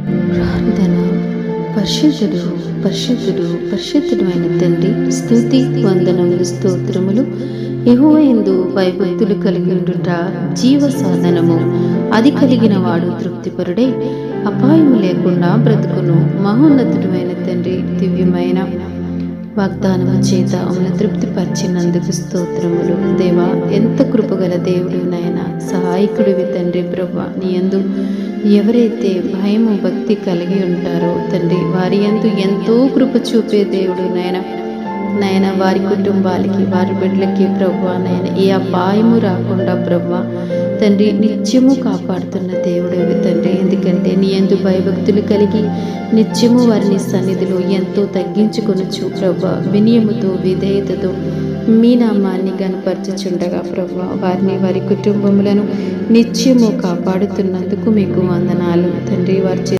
ప్రార్థన. పరిశుద్ధుడు పరిశుద్ధుడు పరిశుద్ధుడు అయిన తండ్రి, స్తుతి వందనములు స్తోత్రములు. యెహోవా యందు భయభక్తులు కలిగి ఉండుట జీవ సాధనము. అది కలిగిన వాడు తృప్తిపరుడై అపాయము లేకుండా బ్రతుకును. మహోన్నతుడు అయిన తండ్రి, దివ్యమైన వాగ్దానము చేత మమ్మల్ని తృప్తిపరిచినందుకు స్తోత్రములు. దేవా, ఎంత కృపగల దేవుడు నాయన, సహాయకుడివి తండ్రి. ప్రభువా, నీ యందు ఎవరైతే భయము భక్తి కలిగి ఉంటారో తండ్రి, వారి యందు ఎంతో కృప చూపే దేవుడు నాయన, వారి కుటుంబాలకి వారి బిడ్డలకి ప్రభువా నాయన ఏ అపాయము రాకుండా ప్రభువా తండ్రి నిత్యము కాపాడుతున్న దేవుడు తండ్రి. ఎందుకంటే నీ యందు భయభక్తులు కలిగి నిత్యము వారిని సన్నిధిలో ఎంతో తగ్గించుకొనొచ్చు ప్రభువా. వినయముతో విధేయతతో మీ నామాన్ని గనపరచుచుండగా ప్రభువా, వారిని వారి కుటుంబములను నిత్యము కాపాడుతున్నందుకు మీకు వందనాలు తండ్రి. వారి